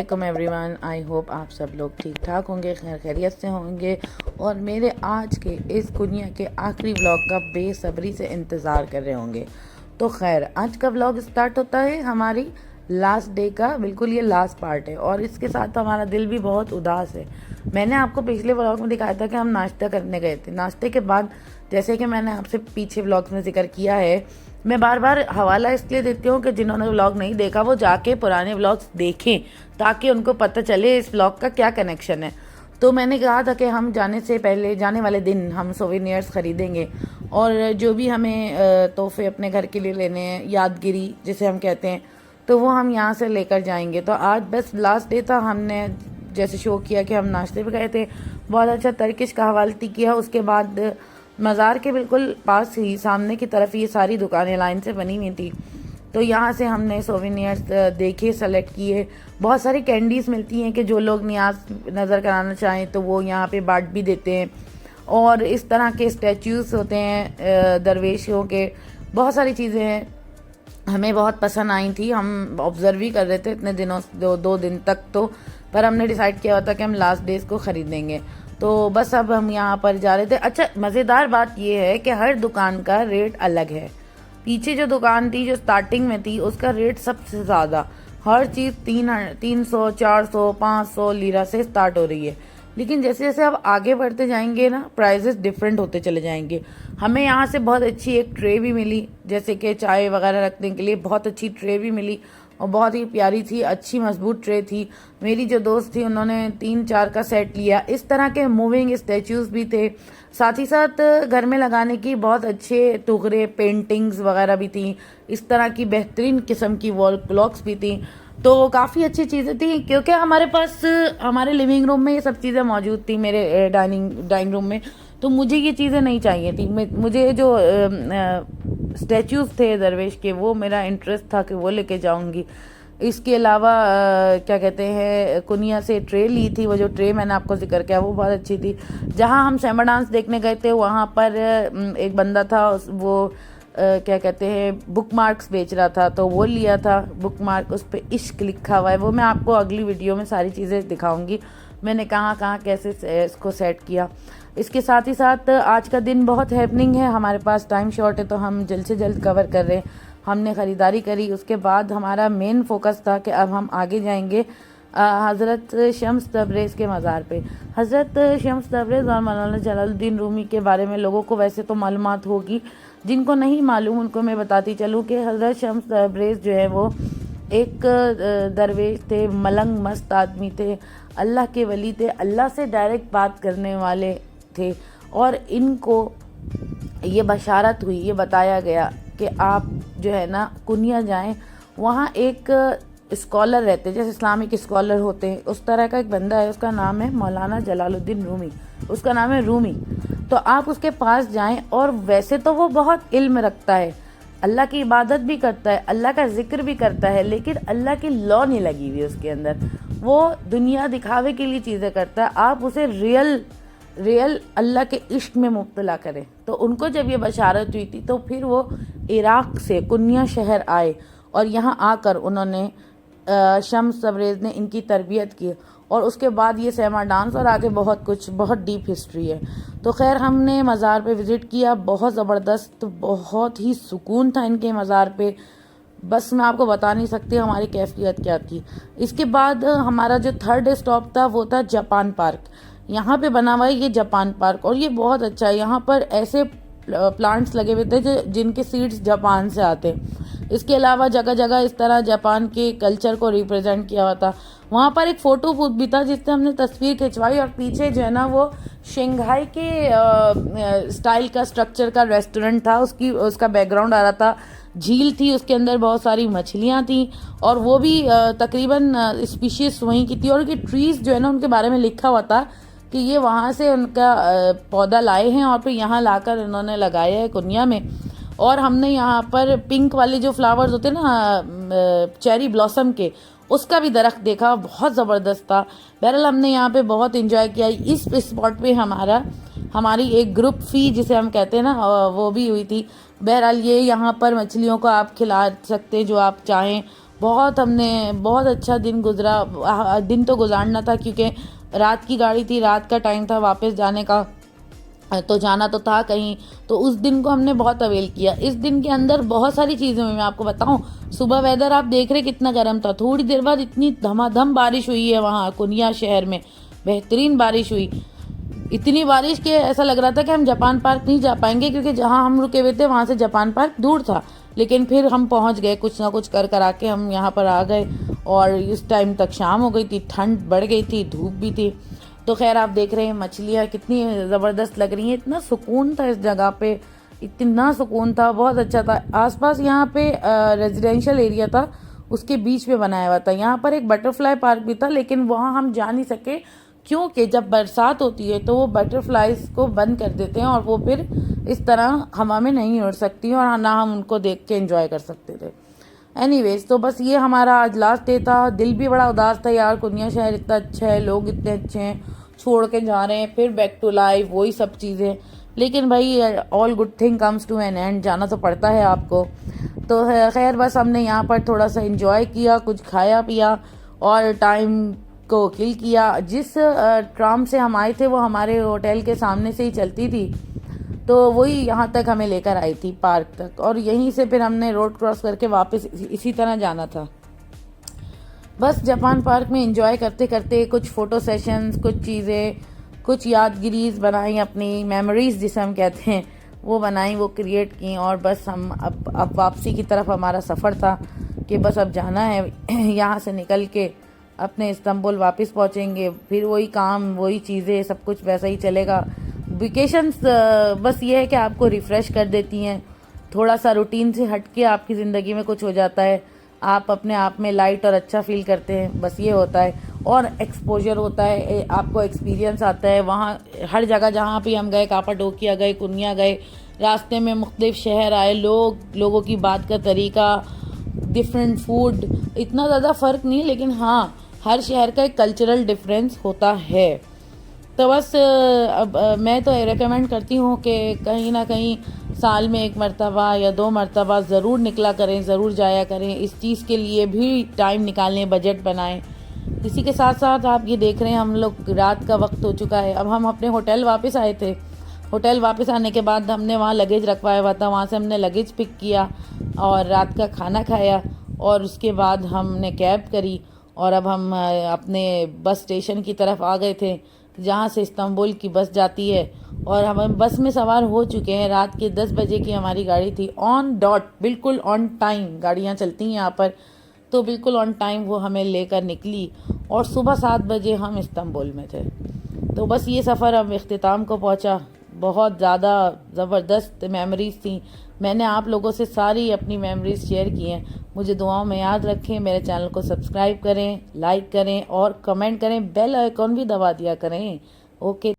अस्सलामुअलैकुम everyone. I hope आप सब लोग ठीक ठाक होंगे, खैर खैरियत से होंगे और मेरे आज के इस दुनिया के आखिरी व्लॉग का बेसब्री से इंतज़ार कर रहे होंगे। तो खैर आज का व्लॉग स्टार्ट होता है हमारी लास्ट डे का, बिल्कुल ये लास्ट पार्ट है और इसके साथ हमारा दिल भी बहुत उदास है। मैंने आपको पिछले व्लॉग में दिखाया था कि हम नाश्ता करने गए थे। नाश्ते के बाद जैसे कि मैंने आपसे पीछे व्लॉग्स में जिक्र किया है, मैं बार बार हवाला इसलिए देती हूँ कि जिन्होंने व्लॉग नहीं देखा वो जाके पुराने व्लॉग्स देखें ताकि उनको पता चले इस व्लॉग का क्या कनेक्शन है। तो मैंने कहा था कि हम जाने से पहले, जाने वाले दिन हम सोवेनियर्स ख़रीदेंगे और जो भी हमें तोहफे अपने घर के लिए लेने हैं, यादगिरी जिसे हम कहते हैं, तो वो हम यहाँ से लेकर जाएंगे। तो आज बस लास्ट डे था, हमने जैसे शो किया कि हम नाश्ते पे गए थे, बहुत अच्छा टर्किश कहवालती किया। उसके बाद मज़ार के बिल्कुल पास ही सामने की तरफ ये सारी दुकानें लाइन से बनी हुई थी, तो यहाँ से हमने सोवेनियर्स देखे, सेलेक्ट किए। बहुत सारी कैंडीज़ मिलती हैं कि जो लोग नियाज नज़र कराना चाहें तो वो यहाँ पे बांट भी देते हैं। और इस तरह के स्टैचूज़ होते हैं दरवेशियों के, बहुत सारी चीज़ें हैं, हमें बहुत पसंद आई थी। हम ऑब्ज़र्व ही कर रहे थे इतने दिनों, दो दिन तक तो, पर हमने डिसाइड किया हुआ था कि हम लास्ट डेज़ को ख़रीदेंगे। तो बस अब हम यहाँ पर जा रहे थे। अच्छा, मज़ेदार बात यह है कि हर दुकान का रेट अलग है। पीछे जो दुकान थी, जो स्टार्टिंग में थी, उसका रेट सबसे ज़्यादा, हर चीज़ 300, 400, 500 लीरा से स्टार्ट हो रही है। लेकिन जैसे जैसे अब आगे बढ़ते जाएंगे ना, प्राइजेस डिफरेंट होते चले जाएंगे। हमें यहाँ से बहुत अच्छी एक ट्रे भी मिली, जैसे कि चाय वगैरह रखने के लिए बहुत अच्छी ट्रे भी मिली और बहुत ही प्यारी थी, अच्छी मजबूत ट्रे थी। मेरी जो दोस्त थी उन्होंने 3-4 का सेट लिया। इस तरह के मूविंग स्टैचूज़ भी थे, साथ ही साथ घर में लगाने की बहुत अच्छे टुकड़े, पेंटिंग्स वगैरह भी थी। इस तरह की बेहतरीन किस्म की वॉल क्लॉक्स भी थी। तो काफ़ी अच्छी चीज़ें थी क्योंकि हमारे पास हमारे लिविंग रूम में ये सब चीज़ें मौजूद थी, मेरे डाइनिंग रूम में। तो मुझे ये चीज़ें नहीं चाहिए थी। मुझे जो स्टैचूज़ थे दरवेश के, वो मेरा इंटरेस्ट था कि वो लेके जाऊंगी। इसके अलावा क्या कहते हैं, कुनिया से ट्रे ली थी। वो जो ट्रे मैंने आपको जिक्र किया वो बहुत अच्छी थी। जहाँ हम सैमा डांस देखने गए थे वहाँ पर एक बंदा था, वो क्या कहते हैं, बुक मार्क्स बेच रहा था, तो वो लिया था बुक मार्क, उस पर इश्क लिखा हुआ है। वो मैं आपको अगली वीडियो में सारी चीज़ें दिखाऊंगी, मैंने कहाँ कहाँ कैसे इसको सेट किया। इसके साथ ही साथ आज का दिन बहुत हैपनिंग है, हमारे पास टाइम शॉर्ट है तो हम जल्द से जल्द कवर कर रहे हैं। हमने ख़रीदारी करी, उसके बाद हमारा मेन फोकस था कि अब हम आगे जाएंगे हज़रत शम्स तबरेज़ के मज़ार पे। हज़रत शम्स तबरेज़ और मौलाना जलालुद्दीन रूमी के बारे में लोगों को वैसे तो मालूमात होगी, जिनको नहीं मालूम उनको मैं बताती चलूँ कि हज़रत शम्स तबरेज़ जो है वो एक दरवेश थे, मलंग मस्त आदमी थे, अल्लाह के वली थे, अल्लाह से डायरेक्ट बात करने वाले थे। और इनको ये बशारत हुई, ये बताया गया कि आप जो है ना कुनिया जाएं, वहाँ एक स्कॉलर रहते, जैसे इस्लामिक स्कॉलर होते हैं, उस तरह का एक बंदा है, उसका नाम है मौलाना जलालुद्दीन रूमी, उसका नाम है रूमी। तो आप उसके पास जाएं और वैसे तो वो बहुत इल्म रखता है, अल्लाह की इबादत भी करता है, अल्लाह का जिक्र भी करता है, लेकिन अल्लाह की लॉ नहीं लगी हुई उसके अंदर। वो दुनिया दिखावे के लिए चीज़ें करता है। आप उसे रियल अल्लाह के इश्क में मुब्तला करें। तो उनको जब ये बशारत हुई थी तो फिर वो इराक़ से कुनिया शहर आए और यहाँ आकर उन्होंने शम्स तबरेज़ ने इनकी तरबियत की और उसके बाद ये सैमा डांस और आगे बहुत कुछ, बहुत डीप हिस्ट्री है। तो खैर हमने मज़ार पे विज़िट किया, बहुत ज़बरदस्त, बहुत ही सुकून था इनके मज़ार पे, बस मैं आपको बता नहीं सकती हमारी कैफियत क्या थी। इसके बाद हमारा जो थर्ड स्टॉप था वो था जापान पार्क। यहाँ पे बना हुआ है ये जापान पार्क और ये बहुत अच्छा है। यहाँ पर ऐसे प्लांट्स लगे हुए थे जिनके सीड्स जापान से आते हैं। इसके अलावा जगह जगह इस तरह जापान के कल्चर को रिप्रेजेंट किया हुआ था। वहाँ पर एक फ़ोटो बूथ भी था जिससे हमने तस्वीर खिंचवाई और पीछे जो है ना वो शंघाई के स्टाइल का स्ट्रक्चर का रेस्टोरेंट था, उसका बैकग्राउंड आ रहा था। झील थी, उसके अंदर बहुत सारी मछलियाँ थी और वो भी तकरीबन स्पीशीज़ वहीं की थी। और उनकी ट्रीज़ जो है ना, उनके बारे में लिखा हुआ था कि ये वहाँ से उनका पौधा लाए हैं और फिर यहाँ लाकर उन्होंने लगाया है कुनिया में। और हमने यहाँ पर पिंक वाले जो फ्लावर्स होते हैं ना, चेरी ब्लॉसम के, उसका भी दरख्त देखा, बहुत ज़बरदस्त था। बहरहाल हमने यहाँ पे बहुत इंजॉय किया। इस स्पॉट पे हमारी एक ग्रुप फी जिसे हम कहते हैं ना, वो भी हुई थी। बहरहाल ये यहाँ पर मछलियों को आप खिला सकते हैं जो आप चाहें, हमने बहुत अच्छा दिन गुजरा। दिन तो गुजारना था क्योंकि रात की गाड़ी थी, रात का टाइम था वापस जाने का, तो जाना तो था कहीं, तो उस दिन को हमने बहुत अवेल किया। इस दिन के अंदर बहुत सारी चीज़ें हुई, मैं आपको बताऊं। सुबह वेदर आप देख रहे कितना गर्म था, थोड़ी देर बाद इतनी धमाधम बारिश हुई है वहाँ कुनिया शहर में, बेहतरीन बारिश हुई। इतनी बारिश के ऐसा लग रहा था कि हम जापान पार्क नहीं जा पाएंगे, क्योंकि जहाँ हम रुके हुए थे वहाँ से जापान पार्क दूर था। लेकिन फिर हम पहुँच गए, कुछ ना कुछ कर आके हम यहाँ पर आ गए। और इस टाइम तक शाम हो गई थी, ठंड बढ़ गई थी, धूप भी थी। तो खैर आप देख रहे हैं मछलियाँ कितनी ज़बरदस्त लग रही हैं। इतना सुकून था इस जगह पे, इतना सुकून था, बहुत अच्छा था। आसपास यहाँ पे रेजिडेंशियल एरिया था, उसके बीच में बनाया हुआ था। यहाँ पर एक बटरफ्लाई पार्क भी था, लेकिन वहाँ हम जा नहीं सके क्योंकि जब बरसात होती है तो वो बटरफ्लाइज को बंद कर देते हैं और वो फिर इस तरह हवा में नहीं उड़ सकती और ना हम उनको देख के एंजॉय कर सकते थे। एनीवेज, तो बस ये हमारा आज लास्ट डे था। दिल भी बड़ा उदास था यार, कुनिया शहर इतना अच्छा है, लोग इतने अच्छे हैं, छोड़ के जा रहे हैं, फिर बैक टू लाइफ वही सब चीज़ें। लेकिन भाई all good thing comes to an end, जाना तो पड़ता है आपको। तो खैर बस हमने यहाँ पर थोड़ा सा एंजॉय किया, कुछ खाया पिया और टाइम को किल किया। जिस ट्राम से हम आए थे वो हमारे होटल के सामने से ही चलती थी, तो वही यहाँ तक हमें लेकर आई थी पार्क तक, और यहीं से फिर हमने रोड क्रॉस करके वापस इसी तरह जाना था। बस जापान पार्क में एंजॉय करते करते कुछ फ़ोटो सेशंस, कुछ चीज़ें, कुछ यादगिरीज बनाई, अपनी मेमोरीज जिसे हम कहते हैं वो बनाई, वो क्रिएट की। और बस हम अब वापसी की तरफ हमारा सफ़र था कि बस अब जाना है यहाँ से निकल के अपने इस्तांबुल वापस पहुँचेंगे। फिर वही काम, वही चीज़ें, सब कुछ वैसा ही चलेगा। वेकेशंस बस ये है कि आपको रिफ़्रेश कर देती हैं, थोड़ा सा रूटीन से हट के आपकी ज़िंदगी में कुछ हो जाता है, आप अपने आप में लाइट और अच्छा फील करते हैं, बस ये होता है। और एक्सपोजर होता है, आपको एक्सपीरियंस आता है। वहाँ हर जगह जहाँ भी हम गए, कापाडोकिया गए, कुनिया गए, रास्ते में मुख्तलिफ शहर आए, लोगों की बात का तरीका, डिफरेंट फूड, इतना ज़्यादा फ़र्क नहीं, लेकिन हाँ हर शहर का एक कल्चरल डिफरेंस होता है। तो बस अब मैं तो रेकमेंड करती हूँ कि कहीं ना कहीं साल में 1 मरतबा या 2 मरतबा ज़रूर निकला करें, ज़रूर जाया करें। इस चीज़ के लिए भी टाइम निकालें, बजट बनाएं। इसी के साथ साथ आप ये देख रहे हैं हम लोग, रात का वक्त हो चुका है। अब हम अपने होटल वापस आए थे। होटल वापस आने के बाद हमने वहाँ लगेज रखवाया हुआ था, वहाँ से हमने लगेज पिक किया और रात का खाना खाया, और उसके बाद हमने कैब करी और अब हम अपने बस स्टेशन की तरफ आ गए थे, जहाँ से इस्तांबुल की बस जाती है। और हम बस में सवार हो चुके हैं। रात के 10 बजे की हमारी गाड़ी थी, ऑन डॉट, बिल्कुल ऑन टाइम गाड़ियाँ चलती हैं यहाँ पर, तो बिल्कुल ऑन टाइम वो हमें लेकर निकली और सुबह 7 बजे हम इस्तांबुल में थे। तो बस ये सफ़र अब इख्तिताम को पहुँचा। बहुत ज़्यादा ज़बरदस्त मेमोरीज़ थी। मैंने आप लोगों से सारी अपनी मेमोरीज़ शेयर की हैं। मुझे दुआओं में याद रखें, मेरे चैनल को सब्सक्राइब करें, लाइक करें और कमेंट करें, बेल आइकॉन भी दबा दिया करें। ओके।